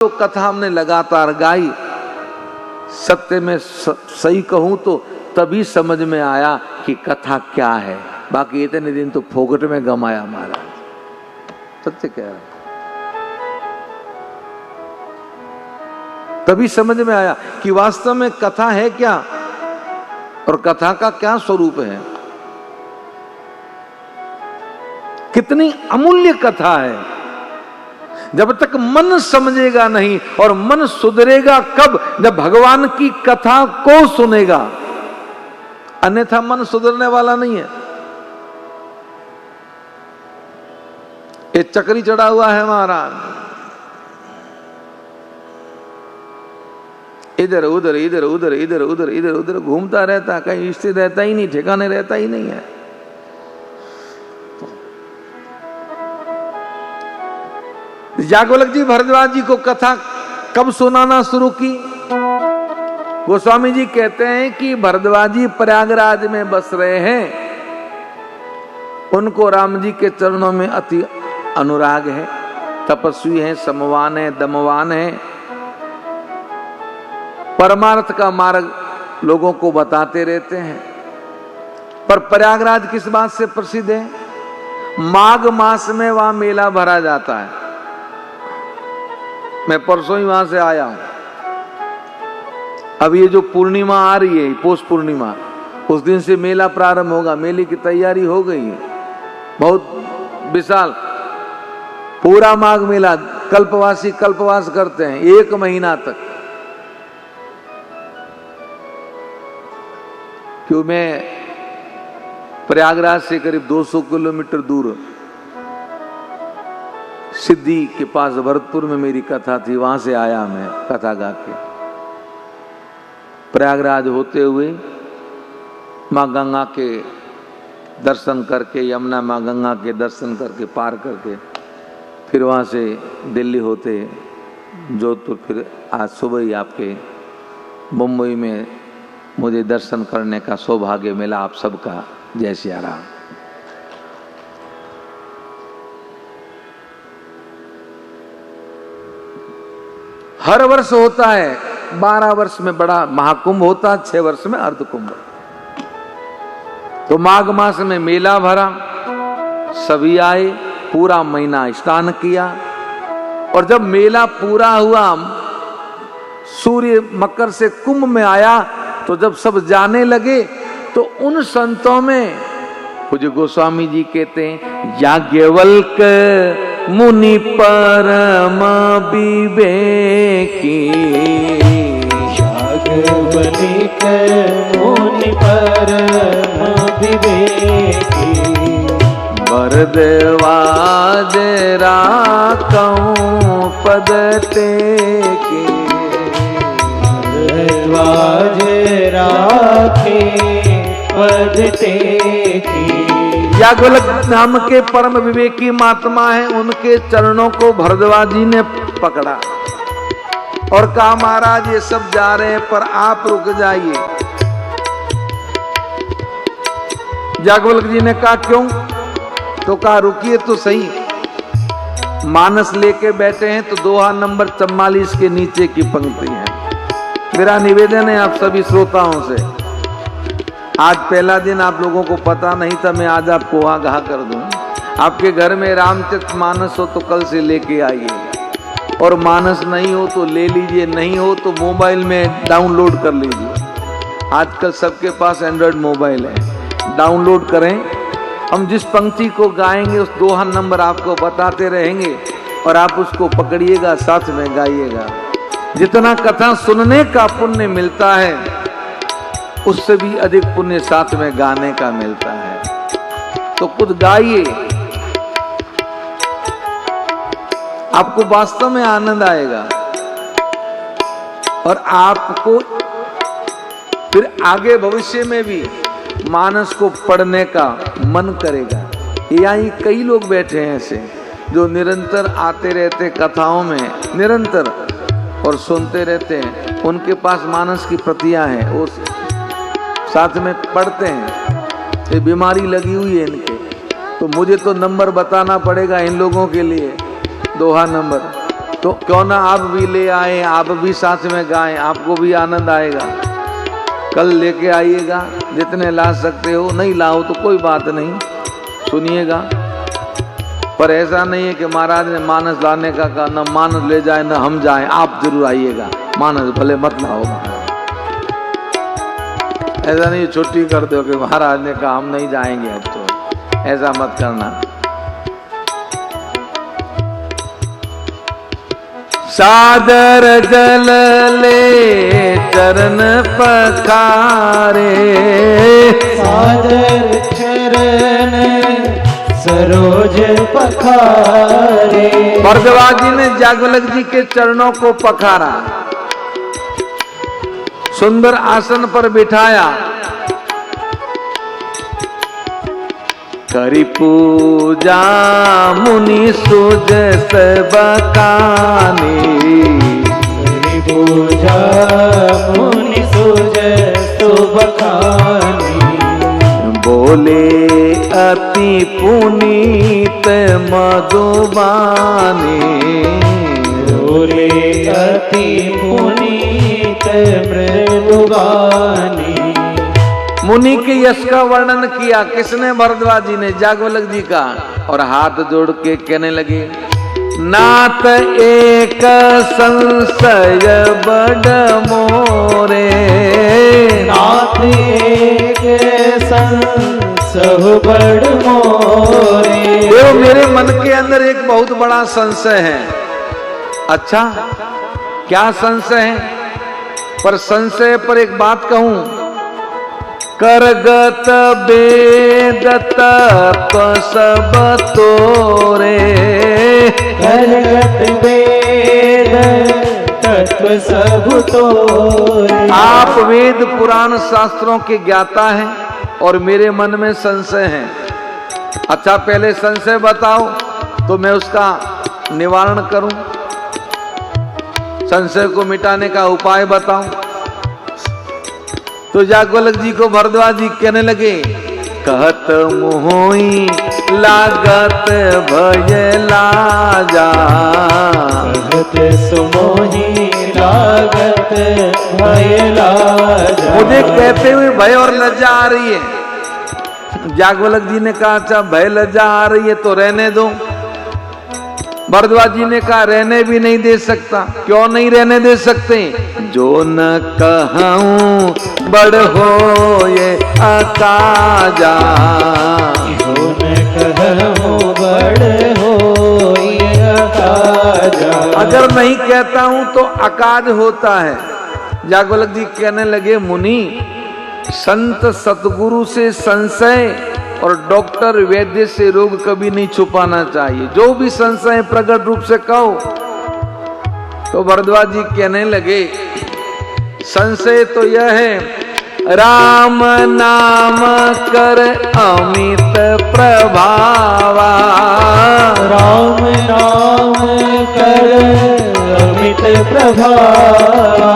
जो कथा हमने लगातार गाई, सत्य में सही कहूं तो तभी समझ में आया कि कथा क्या है। बाकी इतने दिन तो फोकट में गमाया महाराज। सत्य कह रहा, तभी समझ में आया कि वास्तव में कथा है क्या और कथा का क्या स्वरूप है। कितनी अमूल्य कथा है। जब तक मन समझेगा नहीं, और मन सुधरेगा कब? जब भगवान की कथा को सुनेगा, अन्यथा मन सुधरने वाला नहीं है। ये चक्री चढ़ा हुआ है महाराज, इधर उधर इधर उधर इधर उधर इधर उधर घूमता रहता, कहीं स्थिर रहता ही नहीं, ठिकाने रहता ही नहीं है। याज्ञवल्क्य जी भारद्वाज जी को कथा कब सुनाना शुरू की? गोस्वामी जी कहते हैं कि भारद्वाज जी प्रयागराज में बस रहे हैं, उनको राम जी के चरणों में अति अनुराग है, तपस्वी है, समवान है, दमवान है, परमार्थ का मार्ग लोगों को बताते रहते हैं। पर प्रयागराज किस बात से प्रसिद्ध है? माघ मास में वहां मेला भरा जाता है। मैं परसों ही वहां से आया हूं। अब ये जो पूर्णिमा आ रही है, पौष पूर्णिमा, उस दिन से मेला प्रारंभ होगा। मेले की तैयारी हो गई है, बहुत विशाल पूरा माघ मेला। कल्पवासी कल्पवास करते हैं 1 महीना तक। क्यों? मैं प्रयागराज से करीब 200 किलोमीटर दूर सिद्धि के पास भरतपुर में मेरी कथा थी, वहां से आया मैं कथा गा के। प्रयागराज होते हुए माँ गंगा के दर्शन करके, यमुना माँ गंगा के दर्शन करके, पार करके, फिर वहां से दिल्ली होते जोधपुर, फिर आज सुबह ही आपके मुंबई में मुझे दर्शन करने का सौभाग्य मिला। आप सबका जय सिया राम। हर वर्ष होता है, 12 वर्ष में बड़ा महाकुंभ होता, 6 वर्ष में अर्धकुंभ। तो माघ मास में मेला भरा, सभी आए, पूरा महीना स्नान किया। और जब मेला पूरा हुआ, सूर्य मकर से कुंभ में आया, तो जब सब जाने लगे, तो उन संतों में पूज्य गोस्वामी जी कहते हैं, याज्ञवल्क्य मुनि परम विवेकी, याज्ञवल्क्य मुनि परम विवेकी, भारद्वाज राखऊं पद टेके, भारद्वाज राखे पद टेके। याज्ञवल्क्य नाम के परम विवेकी महात्मा है, उनके चरणों को भारद्वाज जी ने पकड़ा और कहा, महाराज ये सब जा रहे हैं पर आप रुक जाइए। याज्ञवल्क्य जी ने कहा क्यों? तो कहा रुकिए तो सही। मानस लेके बैठे हैं, तो दोहा नंबर 44 के नीचे की पंक्ति है। मेरा निवेदन है आप सभी श्रोताओं से, आज पहला दिन आप लोगों को पता नहीं था, मैं आज आपको आगाह कर दूं। आपके घर में रामचरित मानस हो तो कल से लेके आइए, और मानस नहीं हो तो ले लीजिए, नहीं हो तो मोबाइल में डाउनलोड कर लीजिए। आजकल सबके पास एंड्रॉयड मोबाइल है, डाउनलोड करें। हम जिस पंक्ति को गाएंगे उस दोहा नंबर आपको बताते रहेंगे, और आप उसको पकड़िएगा, साथ में गाइएगा। जितना कथा सुनने का पुण्य मिलता है, उससे भी अधिक पुण्य साथ में गाने का मिलता है। तो खुद गाइए, आपको वास्तव में आनंद आएगा, और आपको फिर आगे भविष्य में भी मानस को पढ़ने का मन करेगा। यहाँ कई लोग बैठे हैं ऐसे, जो निरंतर आते रहते कथाओं में निरंतर और सुनते रहते हैं। उनके पास मानस की प्रतियां हैं, वो साथ में पढ़ते हैं। ये बीमारी लगी हुई है इनके, तो मुझे तो नंबर बताना पड़ेगा इन लोगों के लिए, दोहा नंबर। तो क्यों ना आप भी ले आए, आप भी साथ में गाएं, आपको भी आनंद आएगा। कल लेके आइएगा, जितने ला सकते हो, नहीं लाओ तो कोई बात नहीं, सुनिएगा। पर ऐसा नहीं है कि महाराज ने मानस लाने का कहा, न मानस ले जाए न हम जाएं, आप जरूर आइएगा, मानस भले मत लाओ। ऐसा नहीं छुट्टी कर दो कि महाराज ने कहा हम नहीं जाएंगे अब, तो ऐसा मत करना। सादर जल ले चरण पखारे, सादर चरण सरोज पखारे। भरद्वाज जी ने जागवल्क जी के चरणों को पखारा, सुंदर आसन पर बिठाया, करी पूजा मुनि सुजस बकानी, करी पूजा मुनि सुजस बकानी। बोले अति पुनीत मधुबानी, बोले अति पुनीत मृदुबानी। मुनि के यश का वर्णन किया किसने? भरद्वाज जी ने, जागवल्क जी का। और हाथ जोड़ के कहने लगे, नाथ एक संशय बड़ मोरे, नाथ एक संशय बड़ मोरे। देव मेरे मन के अंदर एक बहुत बड़ा संशय है। अच्छा, क्या संशय है? पर संशय पर एक बात कहूं, करगत वेद तत्व सब तोरे, करगत वेद तत्व सब तोरे। आप वेद पुराण शास्त्रों के ज्ञाता हैं और मेरे मन में संशय है। अच्छा, पहले संशय बताओ तो मैं उसका निवारण करूं, संशय को मिटाने का उपाय बताऊं। तो जागवल्क जी को भरद्वाज जी कहने लगे, कहत मोहि लागत भय लाजा, कहत सुमोहि लागत भय लाजा। मुझे कहते हुए भय और लज्जा आ रही है। जागवल्क जी ने कहा, अच्छा भय लज्जा आ रही है तो रहने दो। भरद्वाज जी ने कहा, रहने भी नहीं दे सकता। क्यों नहीं रहने दे सकते? जो न कहूं बड़ हो ये अकाजा, जो न कहूं बड़ हो ये अकाजा। अगर नहीं कहता हूं तो अकाज होता है। जागवल्क जी कहने लगे, मुनि संत सतगुरु से संशय और डॉक्टर वैद्य से रोग कभी नहीं छुपाना चाहिए। जो भी संशय प्रकट रूप से कहो। तो भरद्वाज जी कहने लगे, संशय तो यह है, राम नाम कर अमित प्रभावा, राम नाम कर अमित प्रभावा।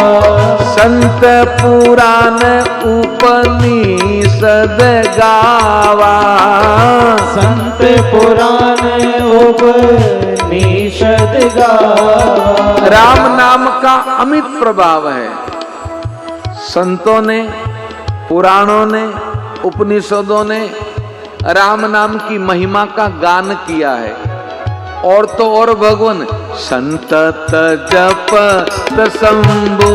संत पुराण उपनिषद गावा, संत पुराण उपनिषद गावा। राम नाम का अमित प्रभाव है। संतों ने, पुराणों ने, उपनिषदों ने राम नाम की महिमा का गान किया है। और तो और भगवान संतत जपत शंभु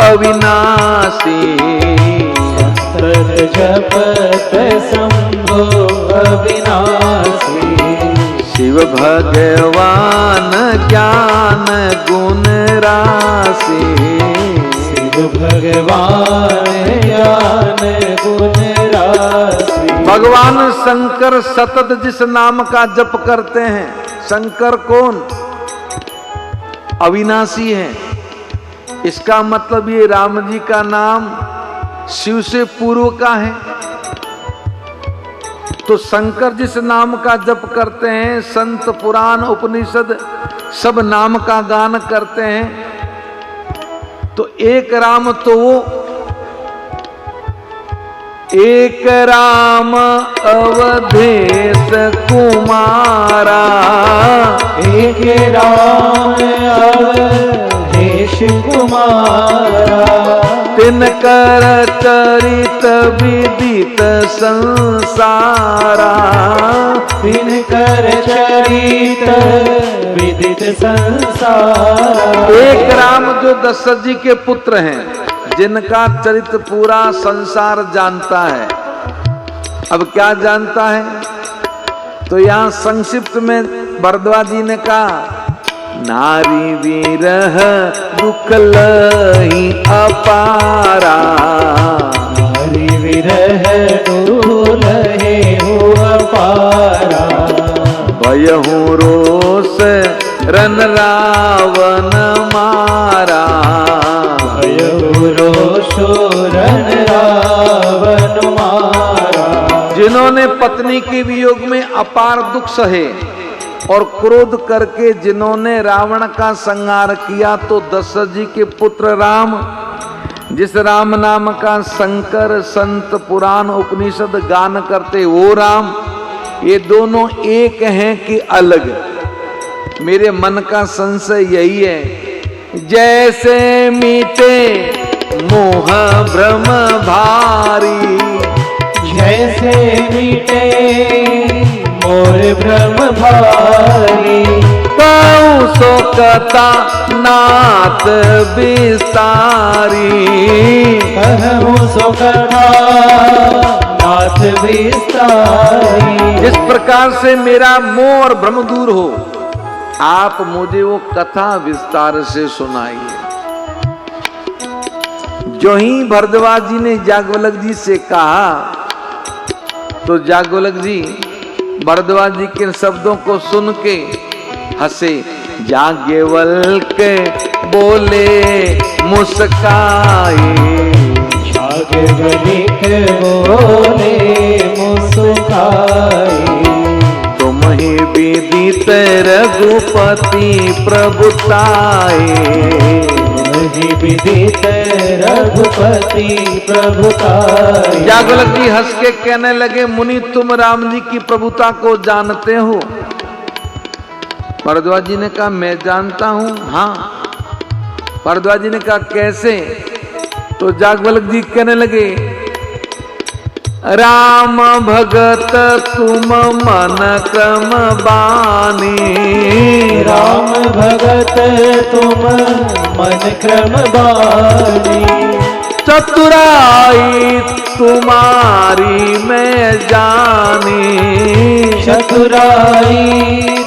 अविनाशी, संतत जपत शंभु अविनाशी। शिव भगवान ज्ञान गुण राशि, शिव भगवान ज्ञान गुण राशि। भगवान शंकर सतत जिस नाम का जप करते हैं, शंकर कौन? अविनाशी है। इसका मतलब ये राम जी का नाम शिव से पूर्व का है। तो शंकर जिस नाम का जप करते हैं, संत पुराण उपनिषद सब नाम का गान करते हैं, तो एक राम तो वो एक राम अवधेश कुमारा, एक राम अवधेश कुमारा, तिनकर चरित विदित संसारा, तिनकर चरित विदित संसारा। एक राम जो दशरथ जी के पुत्र हैं, जिनका चरित्र पूरा संसार जानता है। अब क्या जानता है? तो यहाँ संक्षिप्त में भरद्वाज जी ने कहा, नारी विरह दुख लही अपारा, नारी विरह दुख लही अपारा, भयहु रोष रन रावण मारा, रन रावण मारा। जिन्होंने पत्नी के वियोग में अपार दुख सहे और क्रोध करके जिन्होंने रावण का संहार किया, तो दशरथ जी के पुत्र राम, जिस राम नाम का शंकर संत पुराण उपनिषद गान करते, वो राम, ये दोनों एक हैं कि अलग? मेरे मन का संशय यही है। जैसे मीटे मोह भ्रम भारी, जैसे मीटे मोर भ्रम भारी, कहूँ सो कथा नाथ विस्तारी, कहूँ सो कथा नाथ विस्तारी। जिस प्रकार से मेरा मोह और भ्रम दूर हो, आप मुझे वो कथा विस्तार से सुनाइए। जो ही भरद्वाज जी ने याज्ञवल्क्य जी से कहा, तो याज्ञवल्क्य जी भरद्वाज जी के शब्दों को सुन के हंसे। याज्ञवल्क्य बोले मुस्काए, याज्ञवल्क्य बोले मुस्काए, तुम ही विदित रघुपति प्रभुताए, विदित रघुपति प्रभुताए। याज्ञवल्क्य जी हंस के कहने लगे, मुनि तुम राम जी की प्रभुता को जानते हो? भरद्वाज जी ने कहा, मैं जानता हूं। हाँ। भरद्वाज जी ने कहा, कैसे? तो याज्ञवल्क्य जी कहने लगे, राम भगत तुम मन क्रम बानी, राम भगत तुम मन क्रम बानी, चतुराई तुम्हारी मैं जानी, चतुराई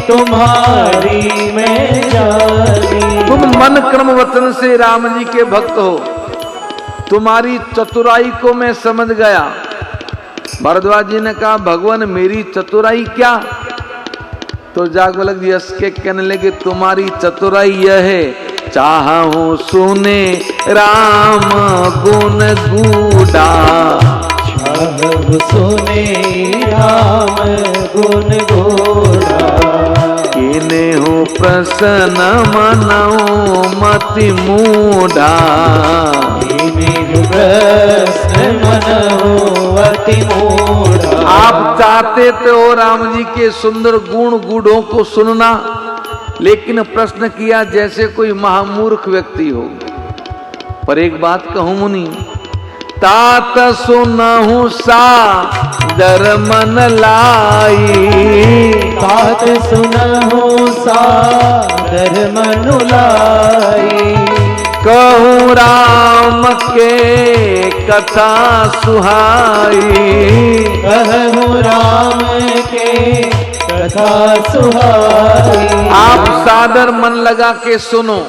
तुम्हारी मैं जानी। तुम मन क्रम वचन से राम जी के भक्त हो, तुम्हारी चतुराई को मैं समझ गया। भरद्वाज जी ने कहा, भगवान मेरी चतुराई क्या? तो याज्ञवल्क्य जी हंस के कहने लगे, तुम्हारी चतुराई यह है, चाहूं सुने राम गुण गूढ़ा, चाहूं सुने राम गुण गूढ़ा, किने हो प्रसन्न मनऊ मति मूढ़ा, प्रश्न मनऊ अति मूढ़ा। आप चाहते तो राम जी के सुंदर गुण गूढ़ों को सुनना, लेकिन प्रश्न किया जैसे कोई महामूर्ख व्यक्ति हो। पर एक बात कहूं मुनि, तात सुनहु सादर मन लाई, तात सुनहु सादर मन लाई, कहूँ राम के कथा सुहाई, कहूँ राम के कथा सुहाई। आप सादर मन लगा के सुनो,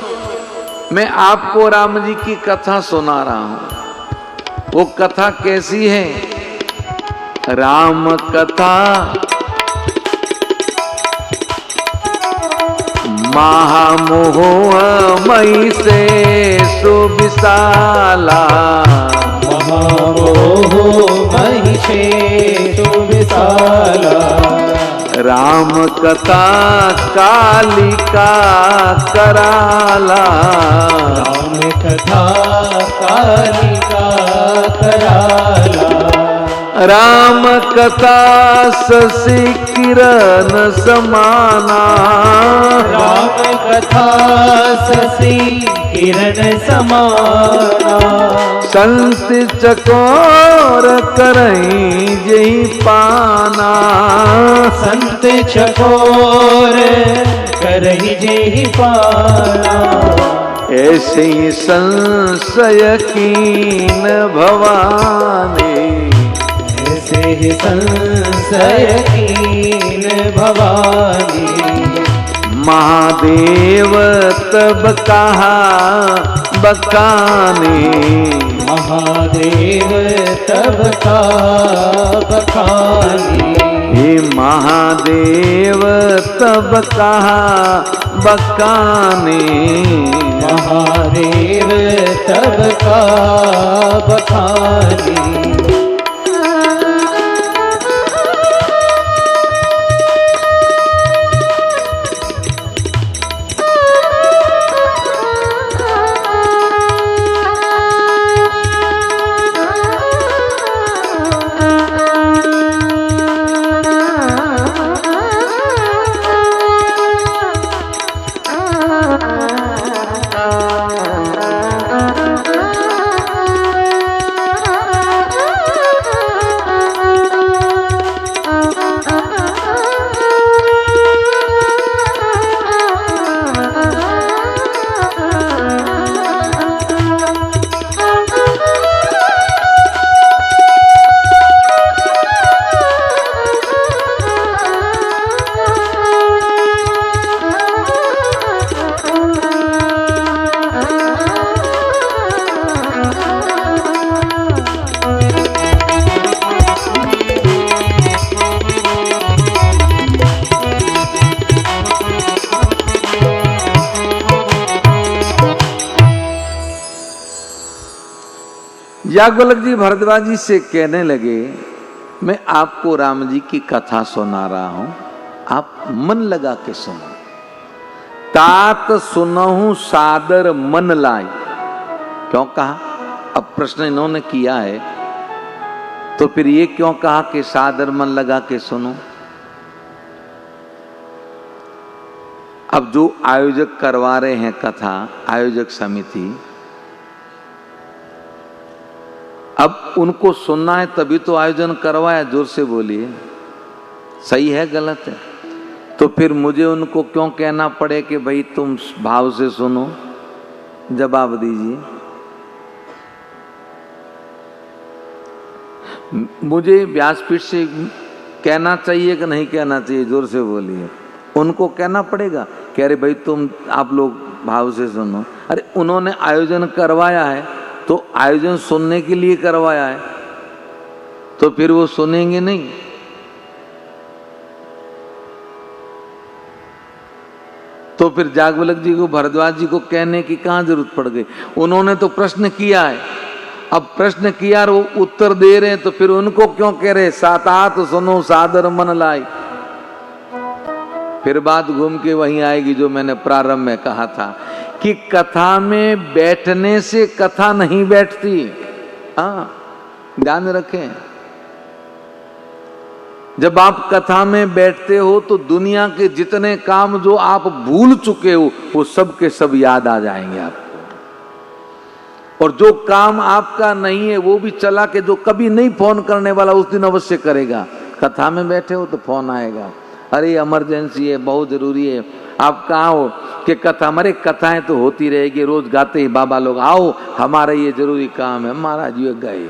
मैं आपको राम जी की कथा सुना रहा हूं। वो कथा कैसी है? राम कथा महामोह मई से सुविशाला, महामोह मई से सुविशाला, राम कथा कालिका कराला, राम कथा कालिका कराला। राम कथा शशि किरण समाना, राम कथा शशि किरण समाना, संत चकोर करई जही पाना, संत चकोर करहि जेहि पाना, ऐसे ही संशय कीन भवानी, ऐसे ही संशय कीन भवानी, महादेव तब कहा बकाने, महादेव तब का बखानी, हे महादेव तब कहा बकाने, महादेव तब का बखानी। याज्ञवल्क्य जी भरद्वाज जी से कहने लगे, मैं आपको राम जी की कथा सुना रहा हूं, आप मन लगा के सुनो। तात सुनहु सादर मन लाई, क्यों कहा? अब प्रश्न इन्होंने किया है तो फिर ये क्यों कहा कि सादर मन लगा के सुनो? अब जो आयोजक करवा रहे हैं कथा, आयोजक समिति, अब उनको सुनना है तभी तो आयोजन करवाया। जोर से बोलिए, सही है गलत है? तो फिर मुझे उनको क्यों कहना पड़े कि भाई तुम भाव से सुनो? जवाब दीजिए। मुझे व्यासपीठ से कहना चाहिए कि नहीं कहना चाहिए? जोर से बोलिए। उनको कहना पड़ेगा कि अरे भाई तुम आप लोग भाव से सुनो। अरे उन्होंने आयोजन करवाया है तो आयोजन सुनने के लिए करवाया है, तो फिर वो सुनेंगे नहीं? तो फिर याज्ञवल्क्य जी को, भरद्वाज जी को कहने की कहां जरूरत पड़ गई? उन्होंने तो प्रश्न किया है। अब प्रश्न किया और वो उत्तर दे रहे हैं, तो फिर उनको क्यों कह रहे सातात सुनो सादर मन लाई? फिर बात घूम के वहीं आएगी जो मैंने प्रारंभ में कहा था कि कथा में बैठने से कथा नहीं बैठती। हाँ, ध्यान रखें। जब आप कथा में बैठते हो तो दुनिया के जितने काम जो आप भूल चुके हो वो सब के सब याद आ जाएंगे आपको, और जो काम आपका नहीं है वो भी चला के जो कभी नहीं फोन करने वाला उस दिन अवश्य करेगा। कथा में बैठे हो तो फोन आएगा, अरे इमरजेंसी है, बहुत जरूरी है, आप कहाँ हो? कि कथा, हमारे कथाएं तो होती रहेगी, रोज गाते ही बाबा लोग, आओ हमारा ये जरूरी काम है। महाराज ये गए,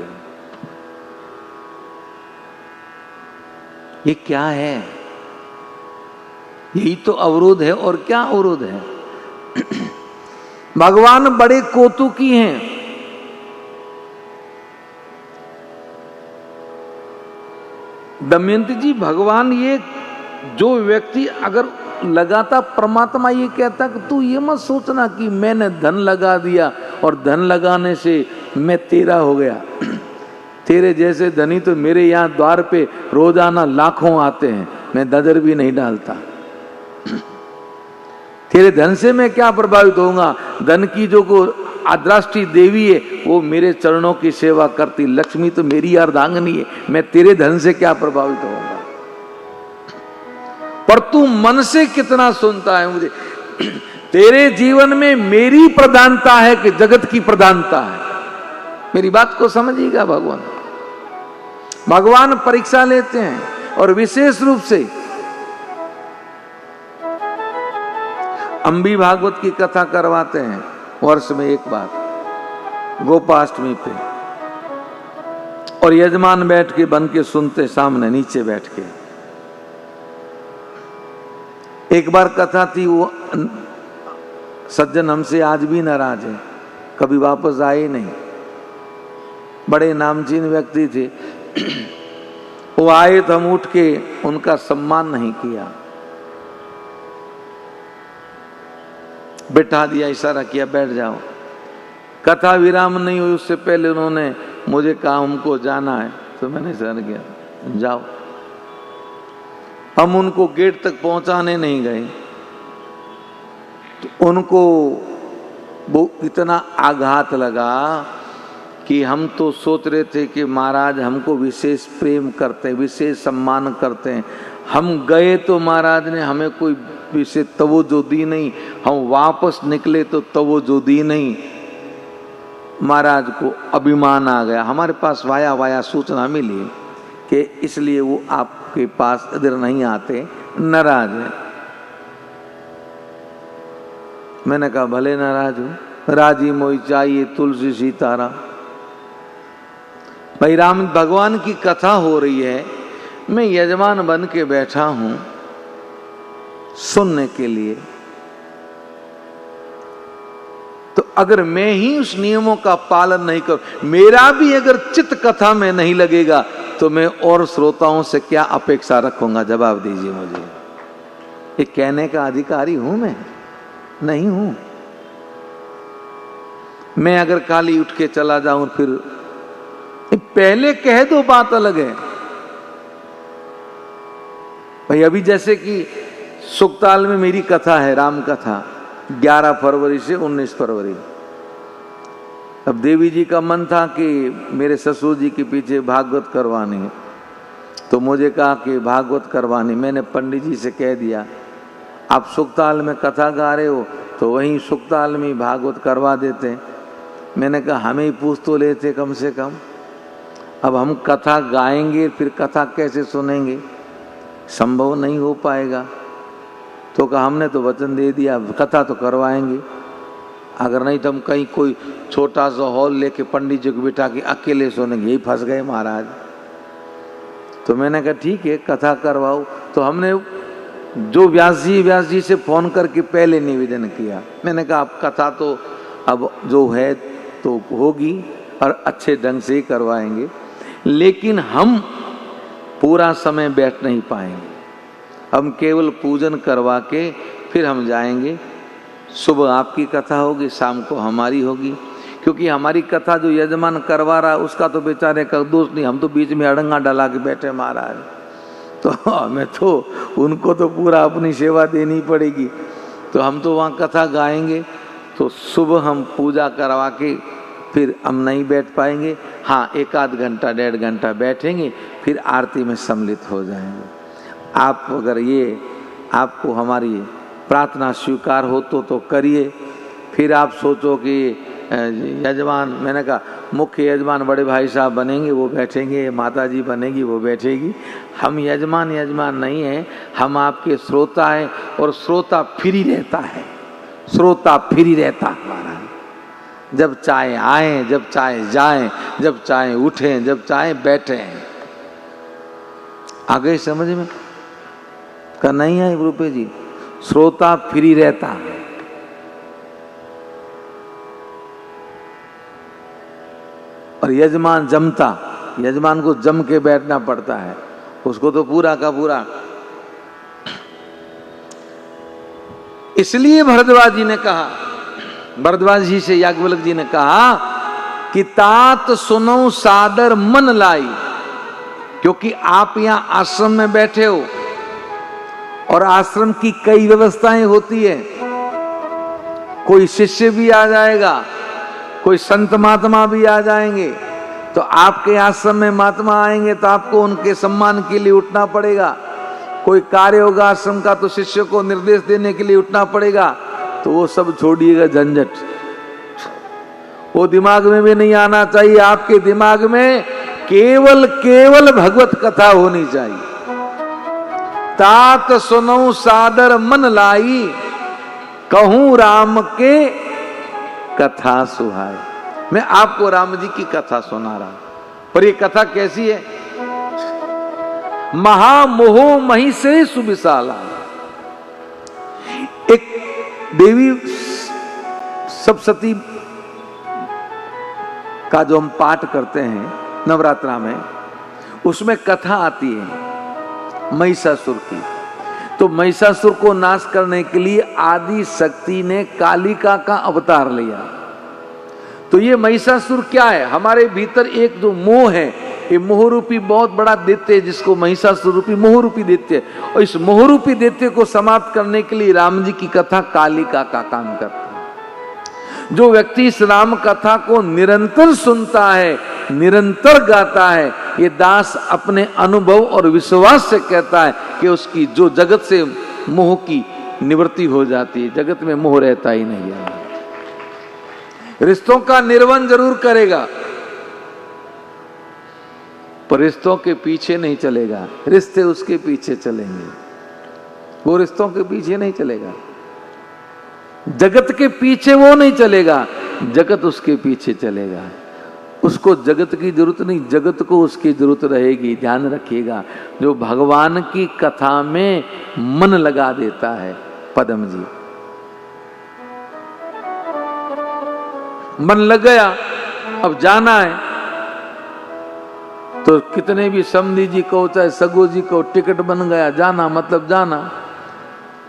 ये क्या है? यही तो अवरोध है, और क्या अवरोध है? भगवान बड़े कौतुकी हैं। दमयंती जी, भगवान ये जो व्यक्ति अगर लगाता, परमात्मा ये कहता कि तू ये मत सोचना कि मैंने धन लगा दिया और धन लगाने से मैं तेरा हो गया। तेरे जैसे धनी तो मेरे यहाँ द्वार पे रोजाना लाखों आते हैं, मैं नजर भी नहीं डालता। तेरे धन से मैं क्या प्रभावित होऊंगा? धन की जो को अदृष्टि देवी है वो मेरे चरणों की सेवा करती, लक्ष्मी तो मेरी अर्धांगिनी है, मैं तेरे धन से क्या प्रभावित होऊंगा। पर तू मन से कितना सुनता है मुझे, तेरे जीवन में मेरी प्रधानता है कि जगत की प्रधानता है। मेरी बात को समझिएगा भगवान। भगवान परीक्षा लेते हैं और विशेष रूप से अंबी भागवत की कथा करवाते हैं वर्ष में एक बार गोपाष्टमी पे, और यजमान बैठ के बन के सुनते सामने नीचे बैठ के। एक बार कथा थी, वो सज्जन हमसे आज भी नाराज है, कभी वापस आए नहीं, बड़े नामचीन व्यक्ति थे। वो आए तो हम उठ के उनका सम्मान नहीं किया, बैठा दिया, इशारा किया बैठ जाओ। कथा विराम नहीं हुई उससे पहले उन्होंने मुझे कहा हमको जाना है, तो मैंने इशारा किया जाओ। हम उनको गेट तक पहुंचाने नहीं गए तो उनको वो इतना आघात लगा कि हम तो सोच रहे थे कि महाराज हमको विशेष प्रेम करते हैं, विशेष सम्मान करते हैं। हम गए तो महाराज ने हमें कोई विशेष तवज्जो दी नहीं, हम वापस निकले तो तवज्जो दी नहीं। महाराज को अभिमान आ गया, हमारे पास वाया सूचना मिली कि इसलिए वो आपके पास इधर नहीं आते, नाराज है। मैंने कहा भले नाराज हूं, राजी मोई चाहिए तुलसी सीतारा। भाई राम भगवान की कथा हो रही है, मैं यजमान बन के बैठा हूं सुनने के लिए, तो अगर मैं ही उस नियमों का पालन नहीं करूं, मेरा भी अगर चित्त कथा में नहीं लगेगा तो मैं और श्रोताओं से क्या अपेक्षा रखूंगा? जवाब दीजिए मुझे। ये कहने का अधिकारी हूं मैं? नहीं हूं। मैं अगर खाली उठ के चला जाऊं फिर पहले कह दो बात अलग है भाई। अभी जैसे कि सुखताल में मेरी कथा है, राम कथा, 11 फरवरी से 19 फरवरी। अब देवी जी का मन था कि मेरे ससुर जी के पीछे भागवत करवानी, तो मुझे कहा कि भागवत करवानी। मैंने पंडित जी से कह दिया आप सुखताल में कथा गा रहे हो तो वहीं सुखताल में भागवत करवा देते। मैंने कहा हमें ही पूछ तो लेते कम से कम। अब हम कथा गाएंगे फिर कथा कैसे सुनेंगे? संभव नहीं हो पाएगा। तो कहा हमने तो वचन दे दिया कथा तो करवाएंगे, अगर नहीं तो हम कहीं कोई छोटा सा हॉल लेके पंडित जी को बिठा के अकेले सोनेंगे। यही फंस गए महाराज। तो मैंने कहा ठीक है कथा करवाओ। तो हमने जो व्यास जी से फोन करके पहले निवेदन किया, मैंने कहा आप कथा तो अब जो है तो होगी और अच्छे ढंग से ही करवाएंगे, लेकिन हम पूरा समय बैठ नहीं पाएंगे। हम केवल पूजन करवा के फिर हम जाएंगे। सुबह आपकी कथा होगी, शाम को हमारी होगी, क्योंकि हमारी कथा जो यजमान करवा रहा उसका तो बेचारे का दोष नहीं, हम तो बीच में अड़ंगा डला के बैठे महाराज। तो हमें तो उनको तो पूरा अपनी सेवा देनी पड़ेगी। तो हम तो वहाँ कथा गाएंगे, तो सुबह हम पूजा करवा के फिर हम नहीं बैठ पाएंगे। हाँ 1-आध घंटा 1.5 घंटा बैठेंगे, फिर आरती में सम्मिलित हो जाएंगे। आप अगर ये आपको हमारी प्रार्थना स्वीकार हो तो करिए। फिर आप सोचो कि यजमान, मैंने कहा मुख्य यजमान बड़े भाई साहब बनेंगे वो बैठेंगे, माता जी बनेगी वो बैठेगी। हम यजमान नहीं हैं, हम आपके श्रोता हैं और श्रोता फ्री रहता है, श्रोता फ्री रहता हमारा। जब चाहे आए, जब चाहे जाएं, जब चाहे उठें, जब चाहे बैठें। आ गई समझ में? का नहीं आई रूपे जी? श्रोता फ्री रहता है। और यजमान जमता, यजमान को जम के बैठना पड़ता है, उसको तो पूरा का पूरा। इसलिए भरद्वाज जी ने कहा, भरद्वाज जी से याज्ञवल्क्य जी ने कहा कि तात सुनो सादर मन लाई, क्योंकि आप यहां आश्रम में बैठे हो और आश्रम की कई व्यवस्थाएं होती है। कोई शिष्य भी आ जाएगा कोई संत महात्मा भी आ जाएंगे तो आपके आश्रम में महात्मा आएंगे तो आपको उनके सम्मान के लिए उठना पड़ेगा। कोई कार्य होगा आश्रम का तो शिष्य को निर्देश देने के लिए उठना पड़ेगा। तो वो सब छोड़िएगा, झंझट वो दिमाग में भी नहीं आना चाहिए। आपके दिमाग में केवल भगवत कथा होनी चाहिए। तात सुनो सादर मन लाई, कहूं राम के कथा सुहाए। मैं आपको राम जी की कथा सुना रहा हूं, पर ये कथा कैसी है? महामोह मही से सुविशाला। एक देवी सप्तशती का जो हम पाठ करते हैं नवरात्रा में, उसमें कथा आती है महिषासुर की। तो महिषासुर को नाश करने के लिए आदि शक्ति ने कालिका का अवतार लिया। तो ये महिषासुर क्या है? हमारे भीतर एक जो मोह है, ये मोह रूपी बहुत बड़ा दैत्य है, जिसको महिषासुर रूपी मोह रूपी दैत्य है। और इस मोह रूपी दैत्य को समाप्त करने के लिए राम जी की कथा कालिका का काम करती है। जो व्यक्ति इस राम कथा को निरंतर सुनता है, निरंतर गाता है, ये दास अपने अनुभव और विश्वास से कहता है कि उसकी जो जगत से मोह की निवृत्ति हो जाती है, जगत में मोह रहता ही नहीं है। रिश्तों का निर्वहन जरूर करेगा, पर रिश्तों के पीछे नहीं चलेगा। रिश्ते उसके पीछे चलेंगे, वो रिश्तों के पीछे नहीं चलेगा। जगत के पीछे वो नहीं चलेगा, जगत उसके पीछे चलेगा। उसको जगत की जरूरत नहीं, जगत को उसकी जरूरत रहेगी। ध्यान रखिएगा, जो भगवान की कथा में मन लगा देता है, पदम जी मन लग गया, अब जाना है तो कितने भी समधी जी को चाहे सगो जी को टिकट बन गया, जाना मतलब जाना।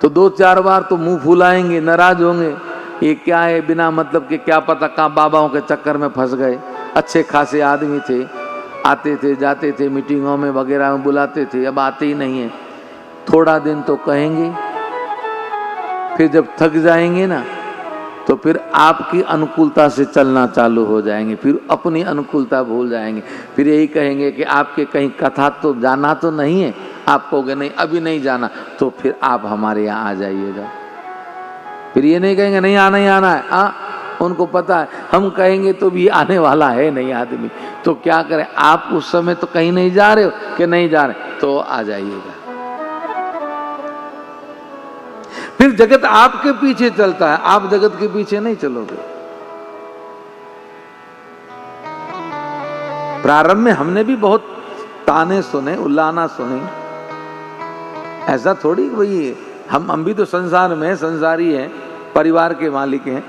तो 2-4 बार तो मुंह फुलाएंगे, नाराज होंगे, ये क्या है बिना मतलब के, क्या पता कहाँ बाबाओं के चक्कर में फंस गए। अच्छे खासे आदमी थे, आते थे जाते थे, मीटिंगों में वगैरह में बुलाते थे, अब आते ही नहीं है। थोड़ा दिन तो कहेंगे, फिर जब थक जाएंगे ना तो फिर आपकी अनुकूलता से चलना चालू हो जाएंगे, फिर अपनी अनुकूलता भूल जाएंगे। फिर यही कहेंगे कि आपके कहीं कथा तो जाना तो नहीं है, आप कहोगे नहीं अभी नहीं जाना, तो फिर आप हमारे यहाँ आ जाइएगा। फिर ये नहीं कहेंगे नहीं आना ही आना है, उनको पता है हम कहेंगे तो भी आने वाला है नहीं आदमी, तो क्या करें। आप उस समय तो कहीं नहीं जा रहे हो कि नहीं जा रहे, तो आ जाइएगा। फिर जगत आपके पीछे चलता है, आप जगत के पीछे नहीं चलोगे। प्रारंभ में हमने भी बहुत ताने सुने, उल्लाना सुने। ऐसा थोड़ी वही हम भी तो संसार में संसारी हैं, परिवार के मालिक हैं।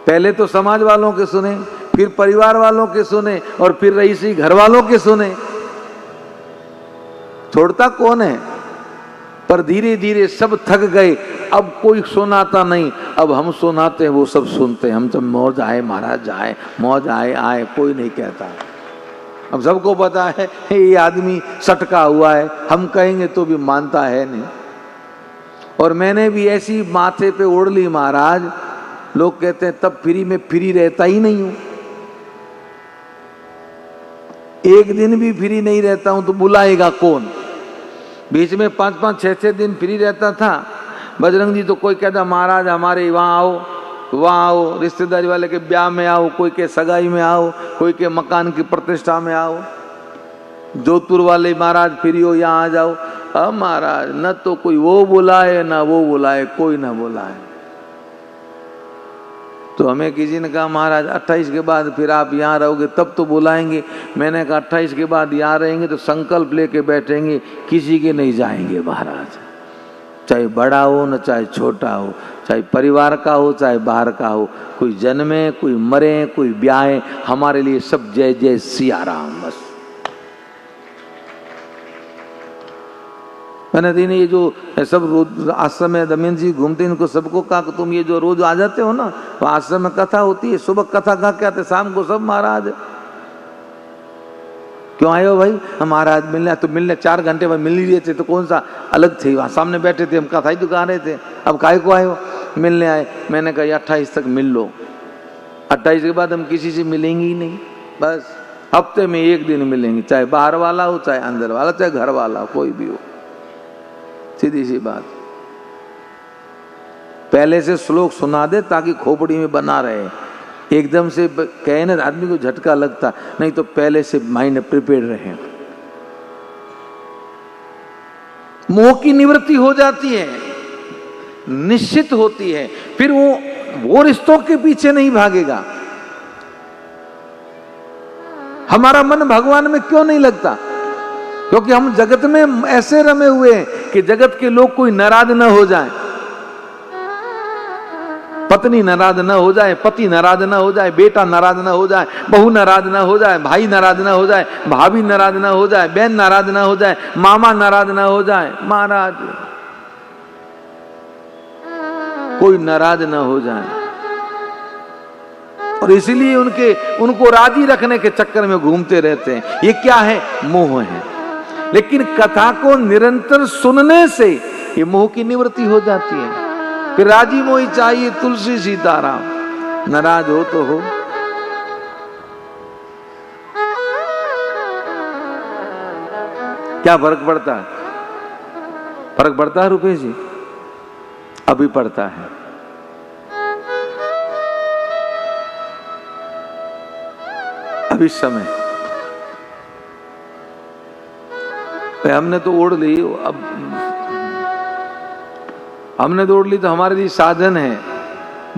पहले तो समाज वालों के सुने, फिर परिवार वालों के सुने, और फिर रईसी घर वालों के सुने। छोड़ता कौन है? पर धीरे धीरे सब थक गए, अब कोई सुनाता नहीं, अब हम सुनाते हैं, वो सब सुनते हैं। हम जब मौज आए महाराज आए, मौज आए आए, कोई नहीं कहता। अब सबको पता है ये आदमी सटका हुआ है, हम कहेंगे तो भी मानता है नहीं। और मैंने भी ऐसी माथे पे ओढ़ ली महाराज, लोग कहते हैं तब फ्री में फ्री रहता ही नहीं हूं, एक दिन भी फ्री नहीं रहता हूं तो बुलाएगा कौन। बीच में 5-5, 6-6 दिन फ्री रहता था। बजरंग जी तो कोई कहता महाराज हमारे वहाँ आओ, वहाँ आओ, रिश्तेदारी वाले के ब्याह में आओ, कोई के सगाई में आओ, कोई के मकान की प्रतिष्ठा में आओ। जोधपुर वाले महाराज फ्री हो यहाँ आ जाओ। अब महाराज न तो कोई वो बुलाए ना वो बुलाए, कोई ना बुलाए। तो हमें किसी ने कहा महाराज 28 के बाद फिर आप यहाँ रहोगे तब तो बुलाएंगे। मैंने कहा 28 के बाद यहाँ रहेंगे तो संकल्प लेके बैठेंगे, किसी के नहीं जाएंगे महाराज। चाहे बड़ा हो न चाहे छोटा हो, चाहे परिवार का हो चाहे बाहर का हो, कोई जन्मे कोई मरे कोई ब्याहे, हमारे लिए सब जय जय सिया राम। बस मैंने दिन ये जो सब रोज आश्रम में दमयंत जी घूमते, इनको सबको कहा कि तुम ये जो रोज आ जाते हो ना, तो आश्रम में कथा होती है, सुबह कथा गा के आते, शाम को सब महाराज क्यों आए हो भाई? हम महाराज मिलने, तो मिलने 4 घंटे में मिल ही रहे थे, तो कौन सा अलग थे, वहां सामने बैठे थे, हम कथा ही तो गा रहे थे, अब काहे को आए हो? मिलने आए। मैंने कहा 28 तक मिल लो, 28 के बाद हम किसी से मिलेंगे ही नहीं, बस हफ्ते में एक दिन मिलेंगे, चाहे बाहर वाला हो, चाहे अंदर वाला, चाहे घर वाला, कोई भी हो। सीधी सी बात। पहले से श्लोक सुना दे ताकि खोपड़ी में बना रहे। एकदम से कहे ना आदमी को झटका लगता, नहीं तो पहले से माइंड प्रिपेयर रहे। मोह की निवृत्ति हो जाती है, निश्चित होती है, फिर वो रिश्तों के पीछे नहीं भागेगा। हमारा मन भगवान में क्यों नहीं लगता? क्योंकि हम जगत में ऐसे रमे हुए हैं कि जगत के लोग कोई नाराज न हो जाए, पत्नी नाराज न हो जाए, पति नाराज न हो जाए, बेटा नाराज न हो जाए, बहू नाराज न हो जाए, भाई नाराज न हो जाए, भाभी नाराज न हो जाए, बहन नाराज न हो जाए, मामा नाराज न हो जाए, महाराज कोई नाराज न हो जाए। और इसीलिए उनको राजी रखने के चक्कर में घूमते रहते हैं। ये क्या है? मोह है। लेकिन कथा को निरंतर सुनने से ये मोह की निवृत्ति हो जाती है। फिर राजी मोही चाहिए तुलसी सीताराम, नाराज हो तो हो। क्या फर्क पड़ता है? फर्क पड़ता है रुपेश जी? अभी पड़ता है। अभी समय हमने तो ओढ़ ली, अब हमने तो ओढ़ ली तो हमारे लिए साधन है,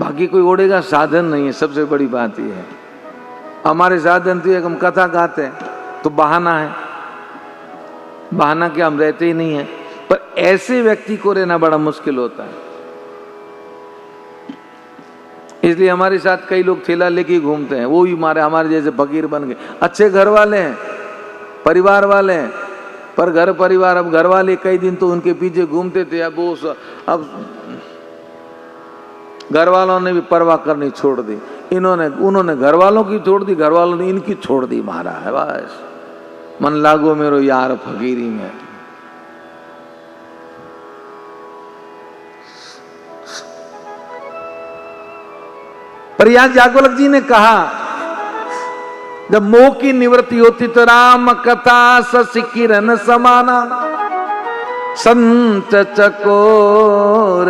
बाकी कोई ओढ़ेगा साधन नहीं है। सबसे बड़ी बात यह है, हमारे साधन तो हम कथा गाते हैं तो बहाना है, बहाना क्या, हम रहते ही नहीं है। पर ऐसे व्यक्ति को रहना बड़ा मुश्किल होता है। इसलिए हमारे साथ कई लोग ठेला लेके घूमते हैं, वो भी हमारे जैसे फकीर बन गए। अच्छे घर वाले हैं, परिवार वाले हैं, पर घर परिवार, अब घर वाले कई दिन तो उनके पीछे घूमते थे, अब घर वालों ने भी परवाह करनी छोड़ दी। उन्होंने घर वालों की छोड़ दी, घर वालों ने इनकी छोड़ दी। महाराज बस मन लागो मेरो यार फकीरी में। पर यहां जागवल्क जी ने कहा जब मोह की निवृत्ति होती तो राम कथा शशि किरण समाना संत चकोर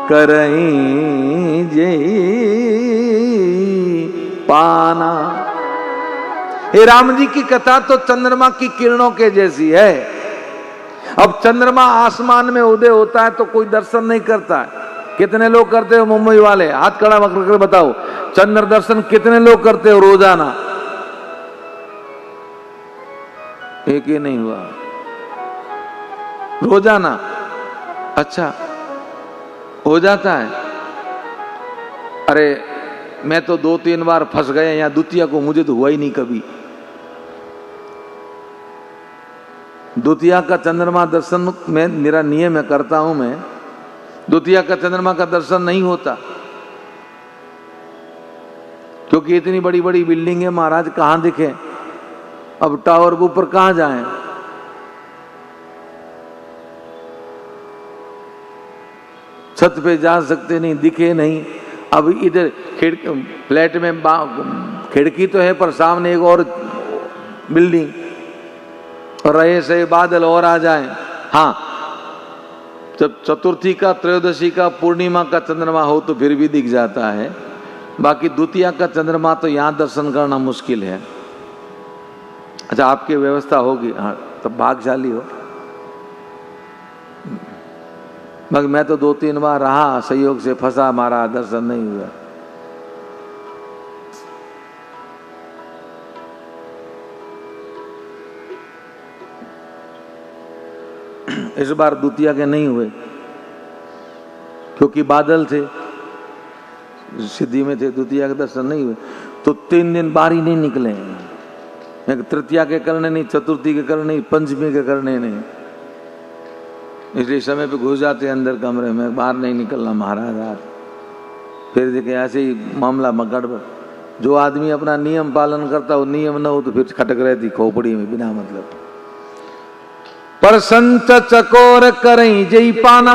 करई जे पाना। हे राम जी की कथा तो चंद्रमा की किरणों के जैसी है। अब चंद्रमा आसमान में उदय होता है तो कोई दर्शन नहीं करता है। कितने लोग करते हो मुंबई वाले? हाथ खड़ा कर बताओ, चंद्र दर्शन कितने लोग करते हो रोजाना? एक ही नहीं हुआ रोजाना। अच्छा हो जाता है? अरे मैं तो 2-3 बार फंस गए यहाँ द्वितीया को, मुझे तो हुआ ही नहीं कभी। द्वितीया का चंद्रमा दर्शन में मेरा नियम है, करता हूं मैं। द्वितीया का चंद्रमा का दर्शन नहीं होता क्योंकि इतनी बड़ी बड़ी बिल्डिंग है महाराज, कहां दिखे? अब टावर के ऊपर कहां जाएं? छत पे जा सकते नहीं, दिखे नहीं। अब इधर फ्लैट में खिड़की तो है पर सामने एक और बिल्डिंग, और रहे से बादल और आ जाए। हाँ, जब चतुर्थी का, त्रयोदशी का, पूर्णिमा का चंद्रमा हो तो फिर भी दिख जाता है। बाकी द्वितीया का चंद्रमा तो यहाँ दर्शन करना मुश्किल है। अच्छा आपकी व्यवस्था होगी, हाँ तब भाग्यशाली हो। मगर मैं तो 2-3 बार रहा, संयोग से फंसा, हमारा दर्शन नहीं हुआ। इस बार द्वितीया के नहीं हुए क्योंकि बादल थे, सिद्धि में थे, द्वितीया के दर्शन नहीं हुए। तो 3 दिन बाहर ही नहीं निकले, तृतीया के करने नहीं, चतुर्थी के करने नहीं, पंचमी के करने नहीं। इसलिए समय पे घुस जाते अंदर कमरे में, बाहर नहीं निकलना महाराज। आज फिर देखे ऐसे ही मामला गड़बड़। जो आदमी अपना नियम पालन करता हो, नियम न हो तो फिर खटक रहती खोपड़ी में बिना मतलब। पर संत चकोर करई जई पाना,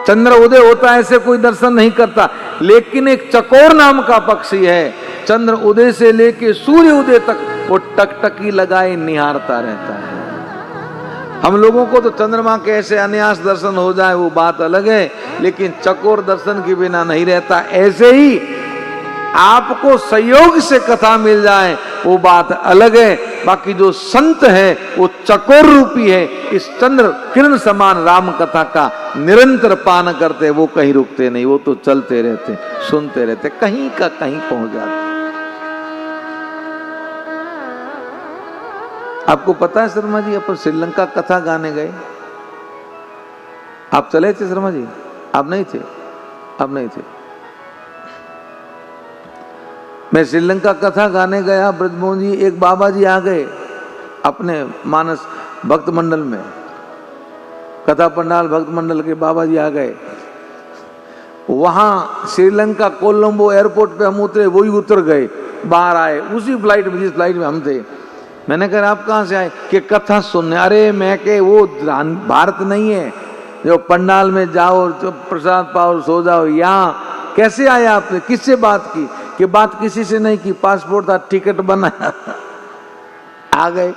चंद्र उदय होता है ऐसे कोई दर्शन नहीं करता, लेकिन एक चकोर नाम का पक्षी है, चंद्र उदय से लेके सूर्य उदय तक वो टकटकी लगाए निहारता रहता है। हम लोगों को तो चंद्रमा के ऐसे अनायास दर्शन हो जाए वो बात अलग है, लेकिन चकोर दर्शन के बिना नहीं रहता। ऐसे ही आपको संयोग से कथा मिल जाए वो बात अलग है, बाकी जो संत है वो चकोर रूपी है, इस चंद्र किरण समान राम कथा का निरंतर पान करते, वो कहीं रुकते नहीं, वो तो चलते रहते, सुनते रहते, कहीं का कहीं पहुंच जाते। आपको पता है शर्मा जी, अपन श्रीलंका कथा गाने गए, आप चले थे शर्मा जी? आप नहीं थे? आप नहीं थे? मैं श्रीलंका कथा गाने गया, ब्रजमोहन जी, एक बाबा जी आ गए अपने मानस भक्त मंडल में, कथा पंडाल भक्त मंडल के बाबा जी आ गए। वहां श्रीलंका कोलंबो एयरपोर्ट पे हम उतरे, वही उतर गए, बाहर आए उसी फ्लाइट में जिस फ्लाइट में हम थे। मैंने कहा आप कहाँ से आए? कि कथा सुनने। अरे मैं के वो भारत नहीं है जो पंडाल में जाओ तो प्रसाद पाओ सो जाओ, यहाँ कैसे आए आपने? किससे बात की? कि बात किसी से नहीं की, पासपोर्ट था, टिकट बनाया आ गए।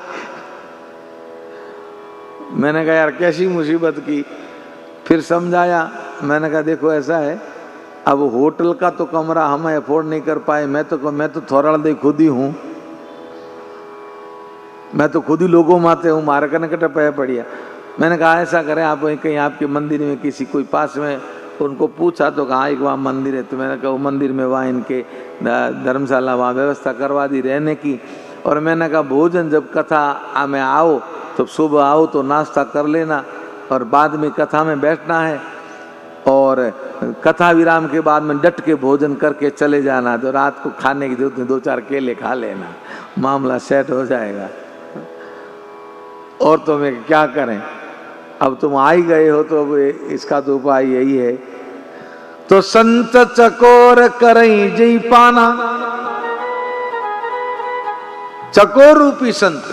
मैंने कहा यार कैसी मुसीबत की, फिर समझाया। मैंने कहा देखो ऐसा है, अब होटल का तो कमरा हम अफोर्ड नहीं कर पाए, मैं तो थोड़ा दे खुद ही हूँ, मैं तो खुद ही लोगों माते हूँ, मारा करने कटे पे बढ़िया। मैंने कहा ऐसा करें आप कहीं आपके मंदिर में किसी कोई पास में, उनको पूछा तो कहा एक वहाँ मंदिर है, तो मैंने कहा वो मंदिर में वहाँ इनके धर्मशाला वहाँ व्यवस्था करवा दी रहने की। और मैंने कहा भोजन जब कथा में आओ तो सुबह आओ तो नाश्ता कर लेना और बाद में कथा में बैठना है, और कथा विराम के बाद में डट के भोजन करके चले जाना, तो रात को खाने की जरूरत नहीं, 2-4 केले खा लेना, मामला सेट हो जाएगा। और तो मैं क्या करें, अब तुम आ ही गए हो तो अब इसका तो उपाय यही है। तो संत चकोर करई जई पाना, चकोर रूपी संत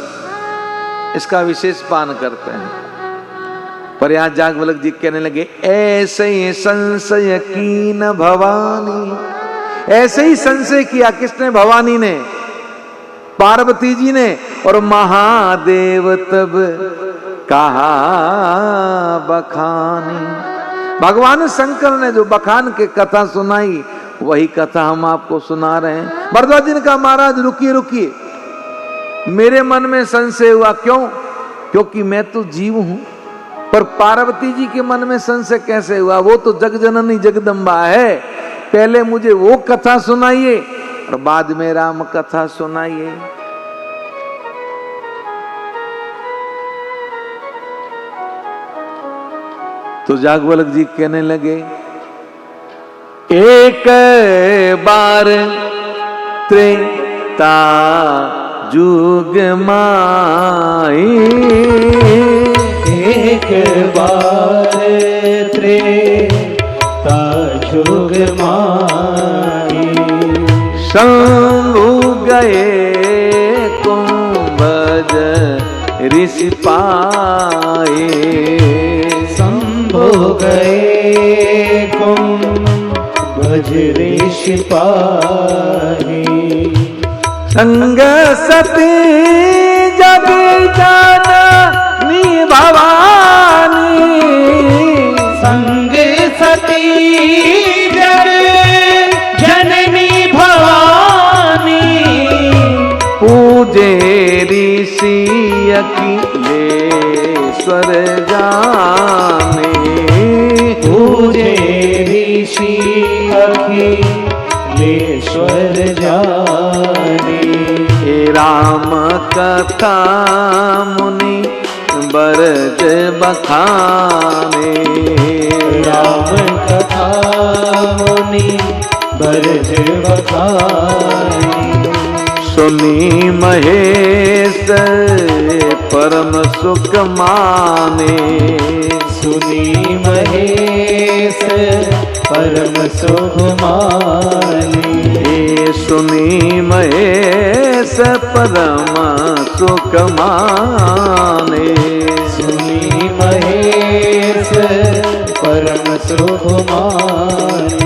इसका विशेष पान करते हैं। पर यहां जागवल्लभ जी कहने लगे ऐसे संशय कीन भवानी, ऐसे ही संशय किया किसने? भवानी ने, पार्वती जी ने। और महादेव तब कहा बखानी, भगवान शंकर ने जो बखान के कथा सुनाई वही कथा हम आपको सुना रहे हैं। भरद्वाज जी ने कहा महाराज रुकिए रुकिए, मेरे मन में संशय हुआ। क्यों? क्योंकि मैं तो जीव हूं, पर पार्वती जी के मन में संशय कैसे हुआ? वो तो जगजननी जगदम्बा है। पहले मुझे वो कथा सुनाइए और बाद में राम कथा सुनाइए। तो जागवल्लभ जी कहने लगे एक बार त्रेता जुग माई, एक बार त्रेता जुग माई, शंभु गए कुंभज ऋषि पाए, शंभु गए कुंभज ऋषि पाए, संग सती जग जननी भवानी, संग सती जग जननी भवानी, पूजे ऋषि अखिलेश्वर जाने, पूजे ऋषि अखिलेश्वर जाने, हे राम कथा मुनि बरज बखाने, राम कथा मुनि बरज बखाने, सुनी महेश परम सुख माने, सुनी महेश परम सुख माने, सुनी महेश परम सुख माने, सुनी महेश परम सुख मानी।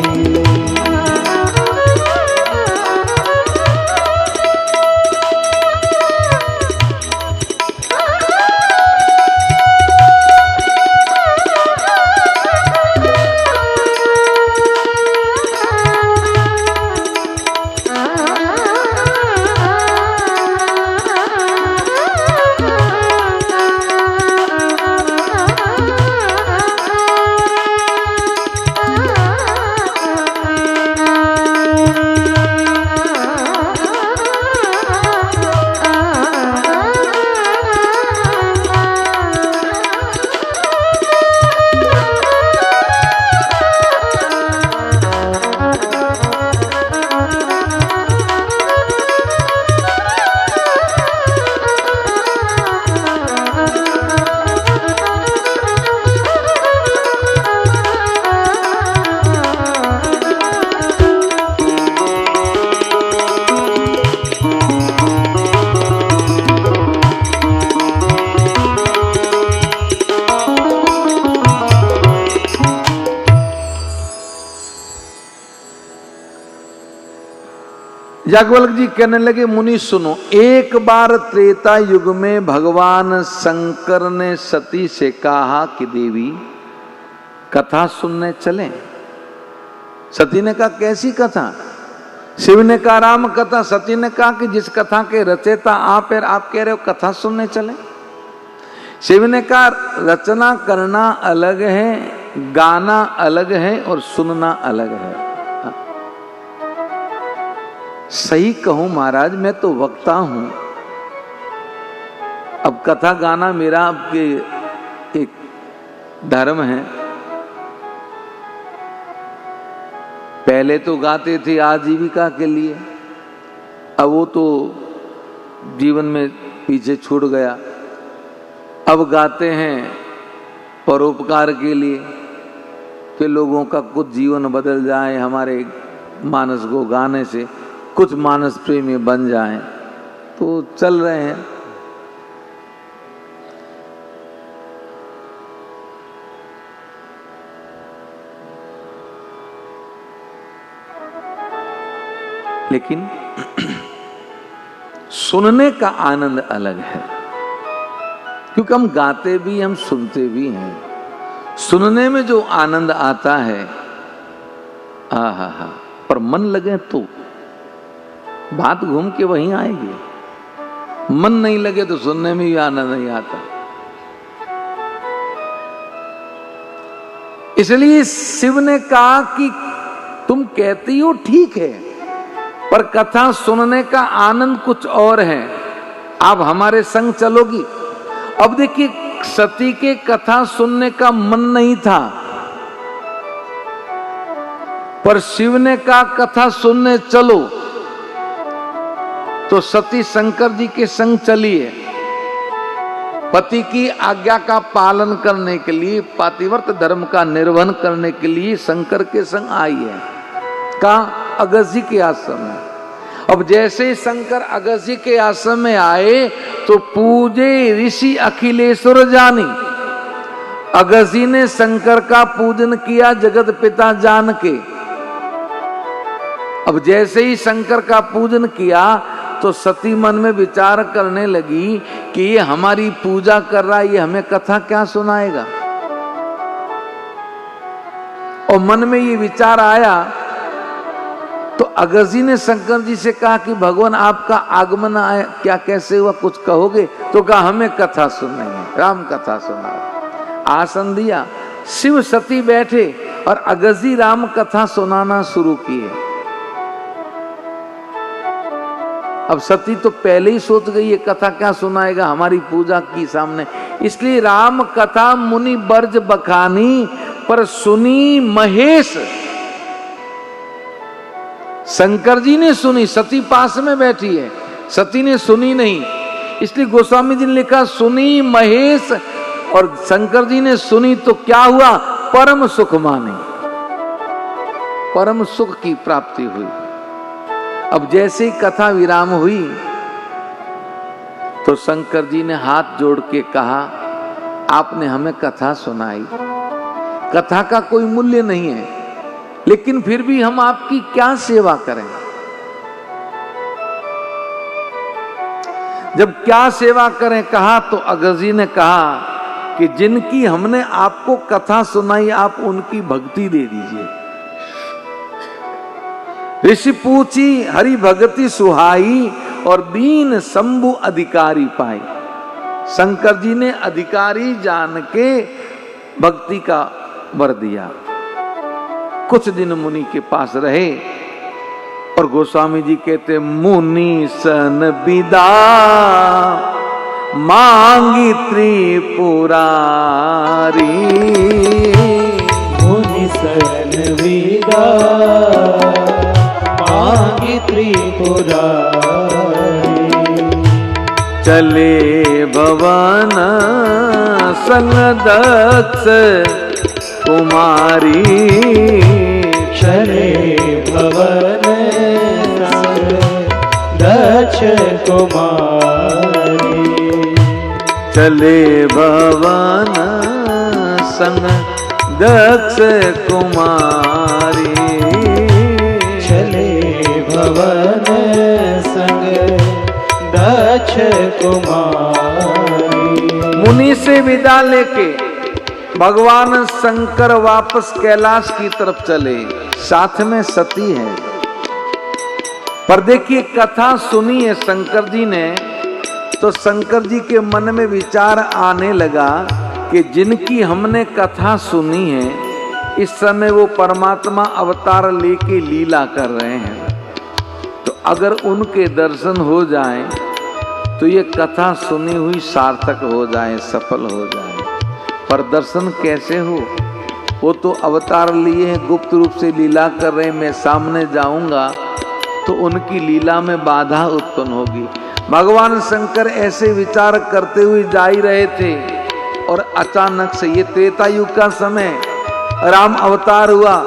याज्ञवल्क्य जी कहने लगे, मुनि सुनो, एक बार त्रेता युग में भगवान शंकर ने सती से कहा कि देवी कथा सुनने चलें। सती ने कहा कैसी कथा? शिव ने कहा राम कथा। सती ने कहा कि जिस कथा के रचयिता आप है, आप कह रहे हो कथा सुनने चलें। शिव ने कहा रचना करना अलग है, गाना अलग है और सुनना अलग है। सही कहूं महाराज, मैं तो वक्ता हूं। अब कथा गाना मेरा आपके एक धर्म है। पहले तो गाते थे आजीविका के लिए, अब वो तो जीवन में पीछे छूट गया। अब गाते हैं परोपकार के लिए कि लोगों का कुछ जीवन बदल जाए, हमारे मानस को गाने से कुछ मानस प्रेमी बन जाएं, तो चल रहे हैं। लेकिन सुनने का आनंद अलग है, क्योंकि हम गाते भी, हम सुनते भी हैं। सुनने में जो आनंद आता है, आहा, पर मन लगे तो बात घूम के वहीं आएगी। मन नहीं लगे तो सुनने में भी आनंद नहीं आता। इसलिए शिव ने कहा कि तुम कहती हो ठीक है, पर कथा सुनने का आनंद कुछ और है, आप हमारे संग चलोगी। अब देखिए, सती के कथा सुनने का मन नहीं था, पर शिव ने कहा कथा सुनने चलो, तो सती शंकर जी के संग चलिए। पति की आज्ञा का पालन करने के लिए, पातिव्रत धर्म का निर्वहन करने के लिए शंकर के संग आई है। कहाँ? अगस्त्य जी के आश्रम में। अब जैसे शंकर अगस्त्य जी के आश्रम में आए तो पूजे ऋषि अखिलेश्वर जानी। अगस्त्य जी ने शंकर का पूजन किया जगत पिता जान के। अब जैसे ही शंकर का पूजन किया तो सती मन में विचार करने लगी कि ये हमारी पूजा कर रहा है, ये हमें कथा क्या सुनाएगा। और मन में ये विचार आया तो अगस्त्य जी ने शंकर जी से कहा कि भगवान आपका आगमन आया, क्या कैसे हुआ, कुछ कहोगे? तो कहा हमें कथा सुननी है, राम कथा सुनाओ। आसन दिया, शिव सती बैठे और अगस्त्य जी राम कथा सुनाना शुरू किए। अब सती तो पहले ही सोच गई ये कथा क्या सुनाएगा हमारी पूजा की सामने, इसलिए राम कथा मुनि बर्ज बखानी पर सुनी महेश। शंकर जी ने सुनी, सती पास में बैठी है, सती ने सुनी नहीं, इसलिए गोस्वामी जी ने लिखा सुनी महेश, और शंकर जी ने सुनी तो क्या हुआ? परम सुख मानी, परम सुख की प्राप्ति हुई। अब जैसे ही कथा विराम हुई तो शंकर जी ने हाथ जोड़ के कहा आपने हमें कथा सुनाई, कथा का कोई मूल्य नहीं है, लेकिन फिर भी हम आपकी क्या सेवा करें। जब क्या सेवा करें कहा तो अग्रज जी ने कहा कि जिनकी हमने आपको कथा सुनाई आप उनकी भक्ति दे दीजिए। ऋषि पूछी हरि भगति सुहाई और दीन शंभु अधिकारी पाई। शंकर जी ने अधिकारी जान के भक्ति का वर दिया। कुछ दिन मुनि के पास रहे और गोस्वामी जी कहते मुनि सन विदा मांगी त्रिपुरारी। मुनि सन विदा मांगी त्रिपुरारी। चले भवन संग दक्ष कुमारी। चले भवन दक्ष कुमारी। चले भवन संग दक्ष कुमारी। चले भवन संग दक्ष कुमारी। मुनि से विदा लेके भगवान शंकर वापस कैलाश की तरफ चले, साथ में सती है। पर देखिए कथा सुनी है शंकर जी ने, तो शंकर जी के मन में विचार आने लगा कि जिनकी हमने कथा सुनी है इस समय वो परमात्मा अवतार लेके लीला कर रहे हैं, तो अगर उनके दर्शन हो जाएं तो ये कथा सुनी हुई सार्थक हो जाए, सफल हो जाए। पर दर्शन कैसे हो, वो तो अवतार लिए हैं, गुप्त रूप से लीला कर रहे हैं। मैं सामने जाऊंगा तो उनकी लीला में बाधा उत्पन्न होगी। भगवान शंकर ऐसे विचार करते हुए जा ही रहे थे और अचानक से ये त्रेता युग का समय, राम अवतार हुआ।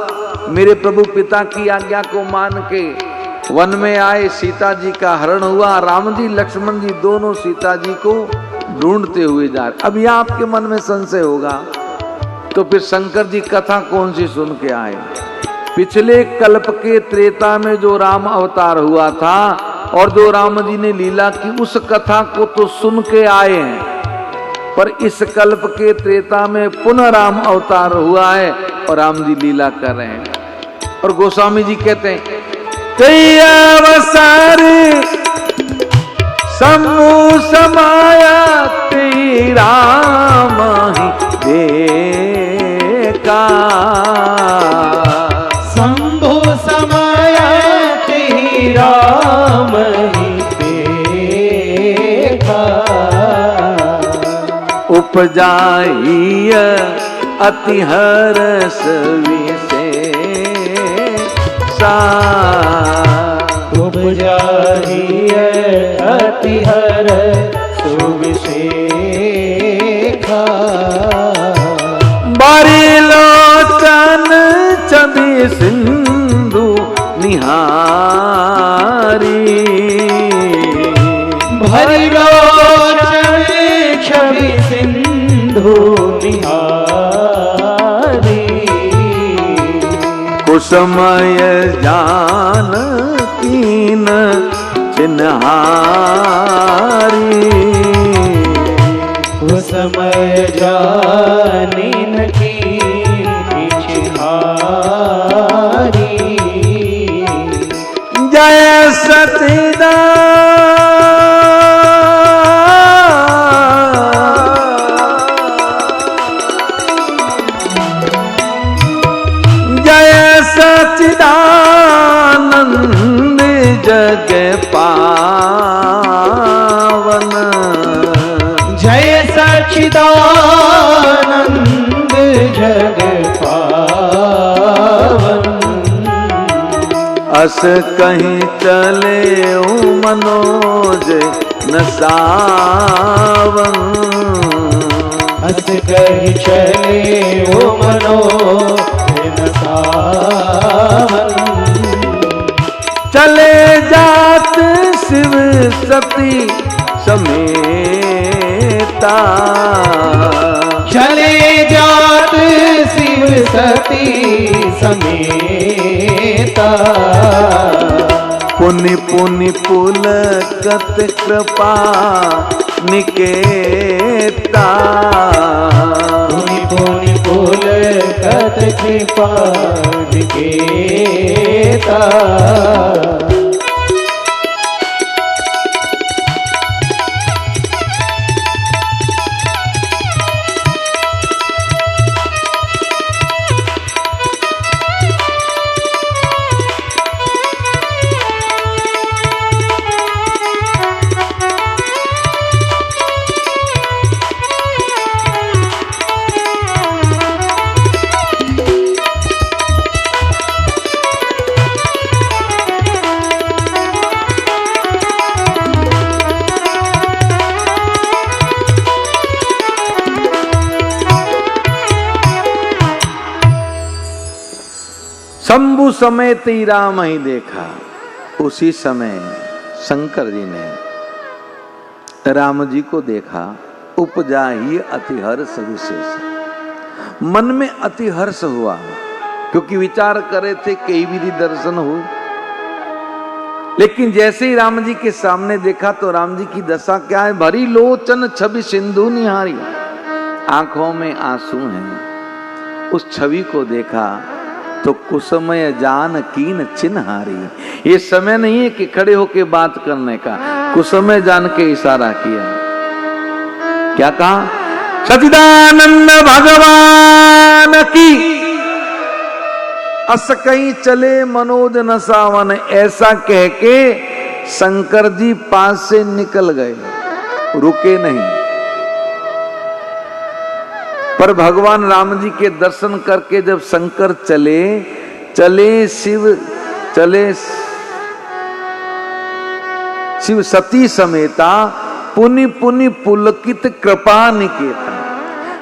मेरे प्रभु पिता की आज्ञा को मान के वन में आए, सीता जी का हरण हुआ। राम जी लक्ष्मण जी दोनों सीता जी को ढूंढते हुए जा रहे। अब यह आपके मन में संशय होगा तो फिर शंकर जी कथा कौन सी सुन के आए। पिछले कल्प के त्रेता में जो राम अवतार हुआ था और जो राम जी ने लीला की उस कथा को तो सुन के आए हैं, पर इस कल्प के त्रेता में पुनः राम अवतार हुआ है और राम जी लीला कर रहे हैं। और गोस्वामी जी कहते हैं कई अवसर समूह समाया तेरा माही देखा। शंभु समाया तेरा माही देखा। उपजाई अति हर्ष विशेषा। उपजाई अति हर्ष विशेषा। बारी लोचन छवि सिंधु निहारी। भरी लोचन छवि सिंधु निहारी। कुसमय जान कीन चिन्हारी। कुसमय जानीन कीन चिन्हारी। जय सच्चिदानंद जग पावन। जय सच्चिदानंद जग पावन। अस कहीं चले मनोज न सावन। अस कहीं चले ओ मनोज न सावन। चले जात शिव सती समेता। चले जात शिव सती समेता। पुनि पुनि पुलकत कृपा निकेता। पुनि पुनि पुलकत कृपा निकेता। शंभु समेत ही राम ही देखा। उसी समय शंकर जी ने राम जी को देखा। उपजा ही अति हर्ष विशेष। मन में अति हर्ष हुआ, क्योंकि विचार करे थे कई विधि दर्शन हो। लेकिन जैसे ही राम जी के सामने देखा तो राम जी की दशा क्या है? भरी लोचन छवि सिंधु निहारी, आंखों में आंसू हैं। उस छवि को देखा तो कुसमय जान कीन चिन्हारी। ये समय नहीं है कि खड़े होके बात करने का, कुसमय जान के इशारा किया। क्या कहा? सचिदानंद भगवान की अस कहीं चले मनोज न सावन। ऐसा कह के शंकर जी पास से निकल गए, रुके नहीं। पर भगवान राम जी के दर्शन करके जब शंकर चले शिव सती समेता। पुनि पुनि पुलकित कृपा निकेता।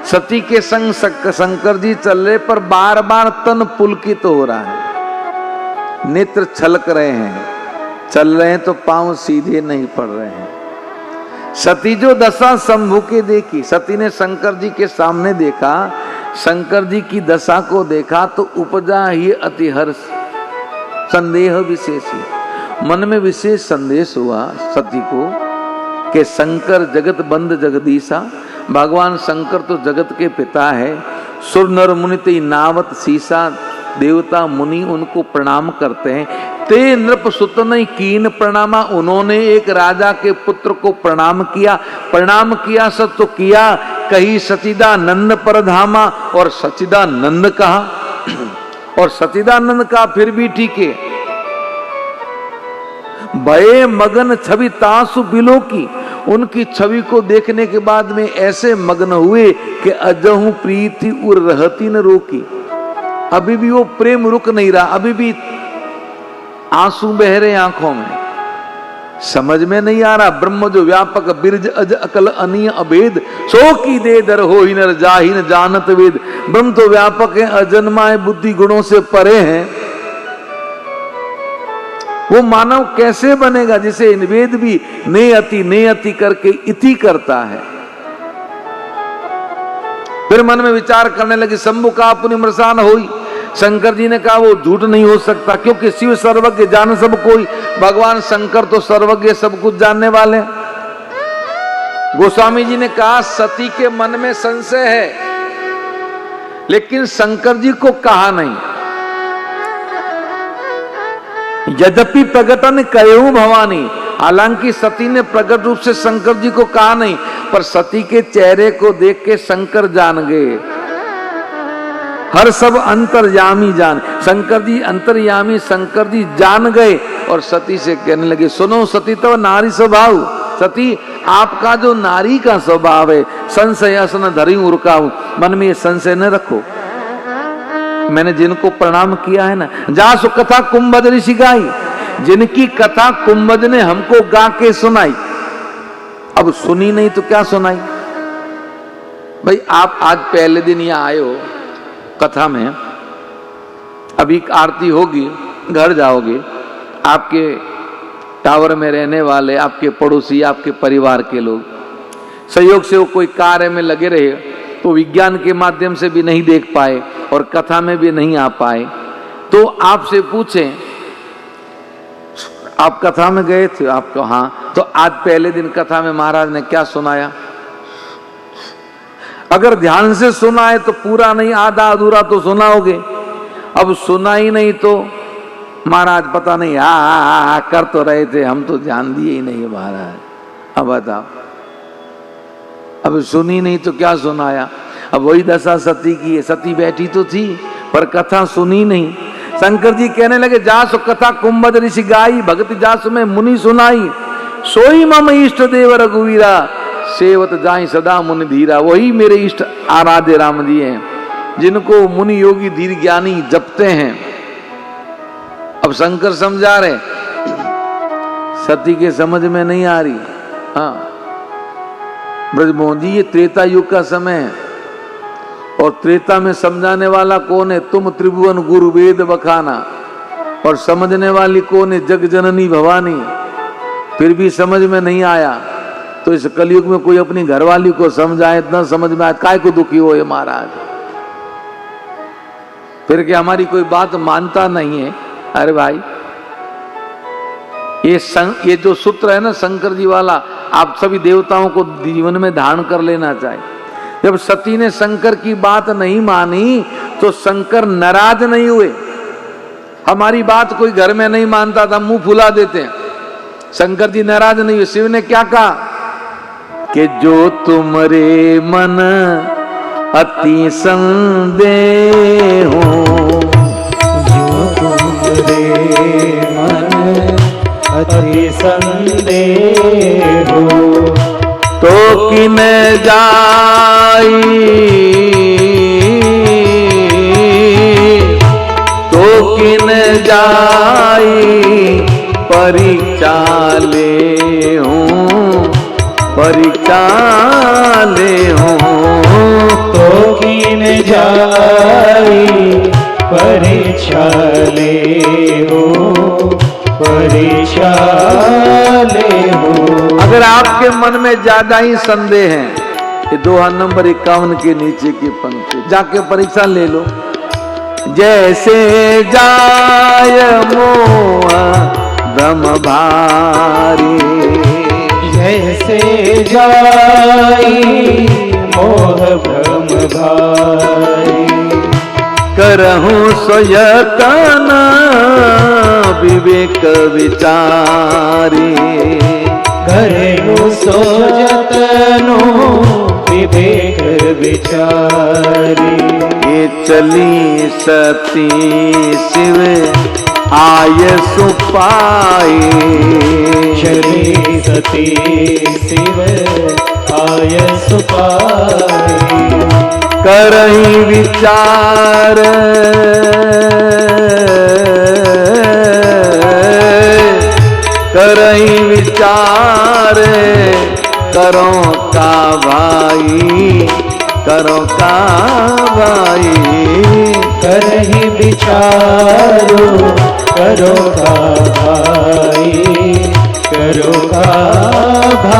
सती के संग शंकर जी चल रहे, पर बार बार तन पुलकित हो रहा है, नेत्र छलक रहे हैं। चल रहे हैं तो पांव सीधे नहीं पड़ रहे हैं। सती जो दशा शंभु के देखी, सती ने शंकर जी के सामने देखा, शंकर जी की दशा को देखा तो उपजा ही अति हर्ष, संदेह विशेष। मन में विशेष संदेश हुआ सती को कि शंकर जगत बंद जगदीशा। भगवान शंकर तो जगत के पिता है। सुर नर मुनि ते नावत सीसा। देवता मुनि उनको प्रणाम करते हैं। ते नृप सुतन कीन प्रणामा। उन्होंने एक राजा के पुत्र को प्रणाम किया। प्रणाम किया सब तो किया, कही सचिदानंद परधामा, और सचिदानंद कहा। और सचिदानंद कहा फिर भी ठीक है। भये मगन छवि तासु बिलो की। उनकी छवि को देखने के बाद में ऐसे मग्न हुए कि अजहू प्रीति उर रहती न रोकी। अभी भी वो प्रेम रुक नहीं रहा, अभी भी आंसू बह रहे आंखों में। समझ में नहीं आ रहा। ब्रह्म जो व्यापक बिरज अज अकल अनीय अभेद, सो की दे दर हो ही नर जाहि न जानत वेद। ब्रह्म तो व्यापक है, अजन्मा है, बुद्धि गुणों से परे है। वो मानव कैसे बनेगा जिसे वेद भी नेयति करके इति करता है। फिर मन में विचार करने लगे। शंभु का अपनी मृषान होई। शंकर जी ने कहा वो झूठ नहीं हो सकता, क्योंकि शिव सर्वज्ञ जान सब कोई। भगवान शंकर तो सर्वज्ञ सब कुछ जानने वाले। गोस्वामी जी ने कहा सती के मन में संशय है, लेकिन शंकर जी को कहा नहीं। यद्यपि प्रगटन कयऊ भवानी, हालांकि सती ने प्रकट रूप से शंकर जी को कहा नहीं, पर सती के चेहरे को देख के शंकर जान गए। हर सब अंतर्यामी जान। शंकर जी अंतर्यामी शंकर जी जान गए और सती से कहने लगे सुनो सती तव नारी स्वभाव। सती आपका जो नारी का स्वभाव है, संशय असन धरी उर्काऊ। मन में ये संशय न रखो। मैंने जिनको प्रणाम किया है ना, जा सु कथा कुंभज ऋषि गाई। जिनकी कथा कुंभज ने हमको गा के सुनाई। अब सुनी नहीं तो क्या सुनाई। भाई आप आज पहले दिन यहाँ आए हो कथा में, अभी आरती होगी, घर जाओगे, आपके टावर में रहने वाले, आपके पड़ोसी, आपके परिवार के लोग संयोग से वो कोई कार्य में लगे रहे तो विज्ञान के माध्यम से भी नहीं देख पाए, और कथा में भी नहीं आ पाए, तो आपसे पूछें, आप कथा में गए थे? आपको हाँ, तो आज पहले दिन कथा में महाराज ने क्या सुनाया? अगर ध्यान से सुना है तो पूरा नहीं, आधा अधूरा तो सुनाओगे। अब सुना ही नहीं तो महाराज पता नहीं आ कर तो रहे थे, हम तो ध्यान दिए ही नहीं महाराज। अब बताओ, अब सुनी नहीं तो क्या सुनाया? अब वही दशा सती की है, सती बैठी तो थी पर कथा सुनी नहीं। शंकर जी कहने लगे, जासु कथा कुंभद ऋषि गाई, भगति जासु में मुनि सुनाई, सोई मम इष्ट देव रघुवीरा, सेवत जाई सदा मुनि धीरा। वही मेरे इष्ट आराध्य राम जी हैं, जिनको मुनि योगी धीर ज्ञानी जपते हैं। अब शंकर समझा रहे, सती के समझ में नहीं आ रही। हाँ ब्रजमोहन जी, ये त्रेता युग का समय है और त्रेता में समझाने वाला कौन है? तुम त्रिभुवन गुरु वेद बखाना। और समझने वाली कौन है? जग जननी भवानी। फिर भी समझ में नहीं आया तो इस कलयुग में कोई अपनी घरवाली को समझाए, इतना समझ में आए, काय को दुखी हो ये महाराज? फिर क्या हमारी कोई बात मानता नहीं है? अरे भाई, ये जो सूत्र है ना शंकर जी वाला, आप सभी देवताओं को जीवन में धारण कर लेना चाहिए। जब सती ने शंकर की बात नहीं मानी तो शंकर नाराज नहीं हुए। हमारी बात कोई घर में नहीं मानता था, मुंह फुला देते हैं। शंकर जी नाराज नहीं हुए। शिव ने क्या कहा कि जो तुमरे मन अति संदेह हो, जो तुमरे मन अति संदेह हो, तो किन जाई, तो किन जाई परीक्षा ले हूँ, परीक्षा ले हूँ, तो किन जाई परीक्षा ले हो, परीक्षा ले हो। अगर आपके मन में ज्यादा ही संदेह है, ये दोहा नंबर 51 के नीचे की पंक्ति जाके परीक्षा ले लो। जैसे जाय मोह दम भारी, जैसे जाई मोह भ्रम भारी, करहूं सोयतन विवेक विचारी, करेनु सो जतनो विवेक विचारी। ये चली सती शिव आय सुपाई, चली सती शिव आय सुपाई, करही विचार करही विचार, करो का भाई, करो का भाई, करही विचारो करो का भाई, करो का भाई।